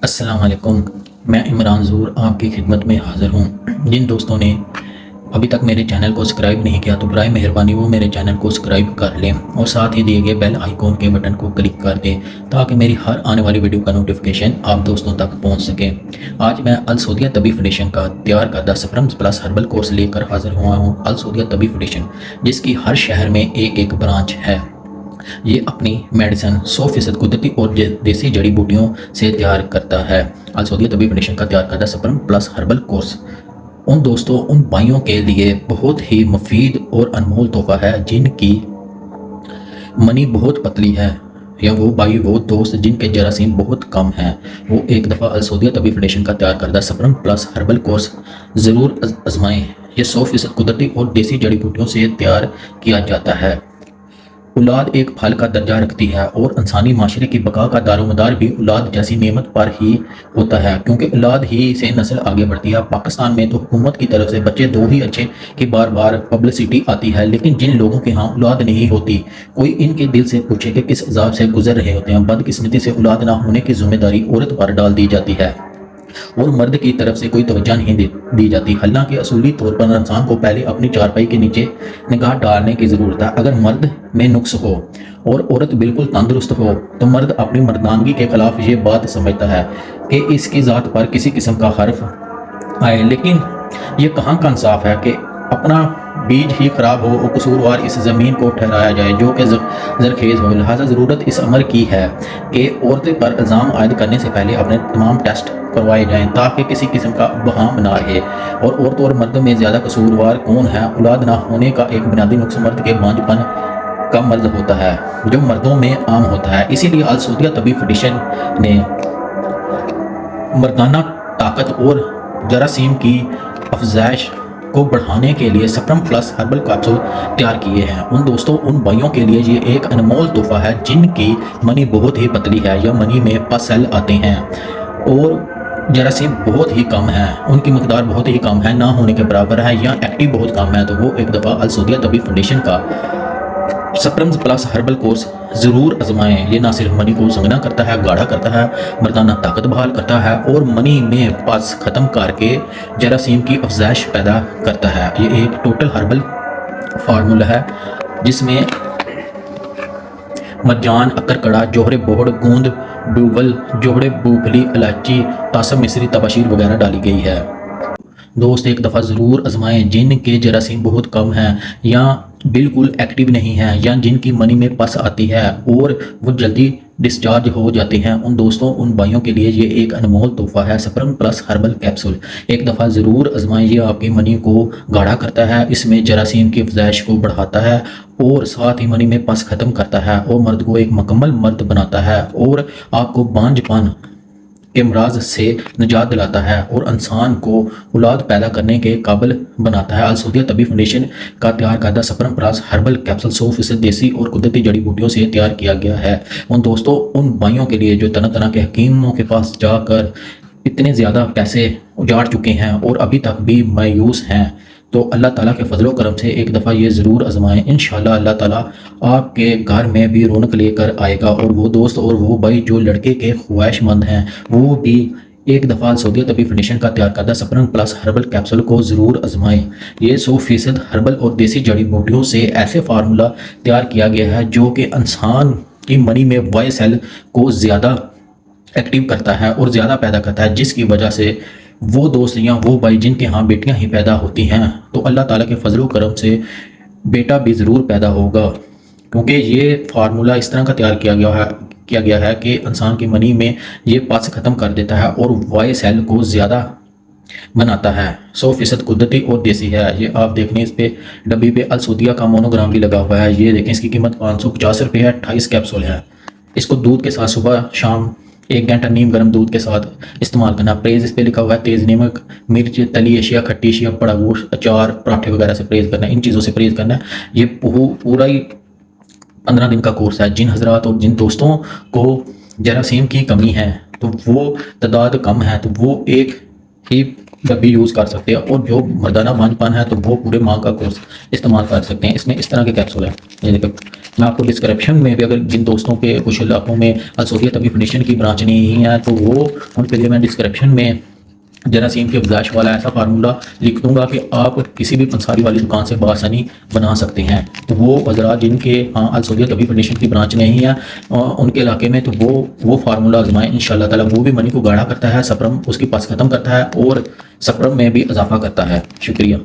السلام علیکم، میں عمران ظہور آپ کی خدمت میں حاضر ہوں۔ جن دوستوں نے ابھی تک میرے چینل کو سبسکرائب نہیں کیا تو برائے مہربانی وہ میرے چینل کو سبسکرائب کر لیں اور ساتھ ہی دیے گئے بیل آئیکن کے بٹن کو کلک کر دیں تاکہ میری ہر آنے والی ویڈیو کا نوٹیفیکیشن آپ دوستوں تک پہنچ سکے۔ آج میں السعودیہ طبی فاؤنڈیشن کا تیار کردہ سپرمز پلس ہربل کورس لے کر حاضر ہوا ہوں۔ السعودیہ طبی فاؤنڈیشن جس کی ہر شہر میں ایک برانچ ہے، یہ اپنی میڈیسن 100% قدرتی اور دیسی جڑی بوٹیوں سے تیار کرتا ہے۔ السعودیہ طبی فاؤنڈیشن کا تیار کردہ سپرم پلس ہربل کورس ان دوستوں، ان بھائیوں کے لیے بہت ہی مفید اور انمول تحفہ ہے جن کی منی بہت پتلی ہے، یا وہ بھائی وہ دوست جن کے جراثیم بہت کم ہیں، وہ ایک دفعہ السعودیہ طبی فاؤنڈیشن کا تیار کردہ سپرم پلس ہربل کورس ضرور آزمائیں۔ یہ 100% قدرتی اور دیسی جڑی بوٹیوں سے تیار کیا جاتا ہے۔ اولاد ایک پھل کا درجہ رکھتی ہے اور انسانی معاشرے کی بقا کا دار و مدار بھی اولاد جیسی نعمت پر ہی ہوتا ہے، کیونکہ اولاد ہی سے نسل آگے بڑھتی ہے۔ پاکستان میں تو حکومت کی طرف سے بچے دو ہی اچھے کی بار بار پبلسٹی آتی ہے، لیکن جن لوگوں کے ہاں اولاد نہیں ہوتی، کوئی ان کے دل سے پوچھے کہ کس عذاب سے گزر رہے ہوتے ہیں۔ بدقسمتی سے اولاد نہ ہونے کی ذمہ داری عورت پر ڈال دی جاتی ہے اور مرد کی طرف سے کوئی توجہ نہیں دی جاتی۔ حالانکہ اصولی طور پر انسان کو پہلے اپنی چارپائی کے نیچے نگاہ ڈالنے کی ضرورت ہے۔ اگر مرد میں نقص ہو اور عورت بالکل تندرست ہو تو مرد اپنی مردانگی کے خلاف یہ بات سمجھتا ہے کہ اس کی ذات پر کسی قسم کا حرف آئے، لیکن یہ کہاں کا انصاف ہے کہ اپنا بیج ہی خراب ہو اور قصوروار اس زمین کو ٹھہرایا جائے جو کہ زرخیز ہو۔ لہٰذا ضرورت اس امر کی ہے کہ عورتیں پر الزام عائد کرنے سے پہلے اپنے تمام ٹیسٹ کروائے جائیں تاکہ کسی قسم کا بہام نہ رہے۔ اور عورتوں اور مردوں میں زیادہ قصوروار کون ہے؟ اولاد نہ ہونے کا ایک بنیادی نقص مرد کے بانجھ پن کا مرض ہوتا ہے جو مردوں میں عام ہوتا ہے۔ اسی لیے السعودیہ طبی فاؤنڈیشن نے مردانہ طاقت اور جراثیم کی افزائش کو بڑھانے کے لیے سپرم پلس ہربل کیپسول تیار کیے ہیں۔ ان دوستوں، ان بھائیوں کے لیے یہ ایک انمول تحفہ ہے جن کی منی بہت ہی پتلی ہے یا منی میں 5 سیل آتے ہیں اور جراثیم بہت ہی کم ہے، ان کی مقدار بہت ہی کم ہے، نہ ہونے کے برابر ہے یا ایکٹیو بہت کم ہے، تو وہ ایک دفعہ السعودیہ طبی فاؤنڈیشن کا سپرمز پلس ہربل کورس ضرور آزمائیں۔ یہ نہ صرف منی کو سنگنا کرتا ہے، گاڑھا کرتا ہے، مردانہ طاقت بحال کرتا ہے اور منی میں پس ختم کر کے جراثیم کی افزائش پیدا کرتا ہے۔ یہ ایک ٹوٹل ہربل فارمولہ ہے جس میں مرجان، اکرکڑا، جوہر بوڑ، گوند ڈوبل، جوہر بوپھلی، الائچی، تاسم مصری، تباشیر وغیرہ ڈالی گئی ہے۔ دوست ایک دفعہ ضرور آزمائیں۔ جن کے جراثیم بہت کم ہیں یا بالکل ایکٹیو نہیں ہیں یا جن کی منی میں پس آتی ہے اور وہ جلدی ڈسچارج ہو جاتے ہیں، ان دوستوں، ان بھائیوں کے لیے یہ ایک انمول تحفہ ہے، سپرم پلس ہربل کیپسول۔ ایک دفعہ ضرور آزمائیں۔ یہ آپ کی منی کو گاڑھا کرتا ہے، اس میں جراثیم کی افزائش کو بڑھاتا ہے اور ساتھ ہی منی میں پس ختم کرتا ہے اور مرد کو ایک مکمل مرد بناتا ہے اور آپ کو بانجھ پن کے امراض سے نجات دلاتا ہے اور انسان کو اولاد پیدا کرنے کے قابل بناتا ہے۔ السعودیہ طبی فاؤنڈیشن کا تیار کردہ سپرم پلس ہربل کیپسول 100% دیسی اور قدرتی جڑی بوٹیوں سے تیار کیا گیا ہے۔ ان دوستوں، ان بھائیوں کے لیے جو طرح طرح کے حکیموں کے پاس جا کر اتنے زیادہ پیسے اجاڑ چکے ہیں اور ابھی تک بھی مایوس ہیں، تو اللہ تعالیٰ کے فضل و کرم سے ایک دفعہ یہ ضرور آزمائیں۔ انشاءاللہ اللہ تعالیٰ آپ کے گھر میں بھی رونق لے کر آئے گا اور وہ دوست اور وہ بھائی جو لڑکے کے خواہش مند ہیں وہ بھی ایک دفعہ سعودیہ طبی فاؤنڈیشن کا تیار کردہ سپرم پلس ہربل کیپسول کو ضرور آزمائیں۔ یہ 100% ہربل اور دیسی جڑی بوٹیوں سے ایسے فارمولہ تیار کیا گیا ہے جو کہ انسان کی منی میں وائی سیل کو زیادہ ایکٹیو کرتا ہے اور زیادہ پیدا کرتا ہے، جس کی وجہ سے وہ دوست یا وہ بھائی جن کے ہاں بیٹیاں ہی پیدا ہوتی ہیں تو اللہ تعالیٰ کے فضل و کرم سے بیٹا بھی ضرور پیدا ہوگا، کیونکہ یہ فارمولہ اس طرح کا تیار کیا گیا ہے کہ انسان کی منی میں یہ پس ختم کر دیتا ہے اور وائی سیل کو زیادہ بناتا ہے۔ 100% قدرتی اور دیسی ہے۔ یہ آپ دیکھیں، اس پہ ڈبی پہ السعودیہ کا مونوگرام بھی لگا ہوا ہے۔ یہ دیکھیں، اس کی قیمت 550 روپے ہے، 28 کیپسول ہے۔ اس کو دودھ کے ساتھ صبح شام 1 گھنٹہ نیم گرم دودھ کے ساتھ استعمال کرنا۔ پرہیز اس پہ لکھا ہوا ہے تیز نمک، مرچ، تلی اشیاء، کھٹی اشیاء، بڑا گوشت، اچار، پراٹھے وغیرہ سے پرہیز کرنا ہے، ان چیزوں سے پرہیز کرنا ہے۔ یہ پورا ہی 15 دن کا کورس ہے۔ جن حضرات اور جن دوستوں کو جراثیم کی کمی ہے تو وہ تعداد کم ہے تو وہ ایک ہی جب بھی یوز کر سکتے ہیں، اور جو مردانہ بانجھ پن ہے تو وہ پورے ماہ کا کورس استعمال کر سکتے ہیں۔ اس میں اس طرح کے کیپسول ہیں، یہ دیکھیں میں آپ کو ڈسکرپشن میں بھی، اگر جن دوستوں کے کچھ علاقوں میں السعودیہ طبی فاؤنڈیشن کی برانچ نہیں ہے تو وہ ان کے لیے میں ڈسکرپشن میں جراثیم کی افزائش والا ایسا فارمولہ لکھ دوں گا کہ آپ کسی بھی پنساری والی دکان سے بآسانی بنا سکتے ہیں۔ تو وہ حضرات جن کے ہاں السعودیہ طبی فاؤنڈیشن کی برانچ نہیں ہے ان کے علاقے میں، تو وہ فارمولہ آزمائیں انشاءاللہ تعالیٰ۔ وہ بھی منی کو گاڑھا کرتا ہے، سپرم اس کی پس ختم کرتا ہے اور سپرم میں بھی اضافہ کرتا ہے۔ شکریہ۔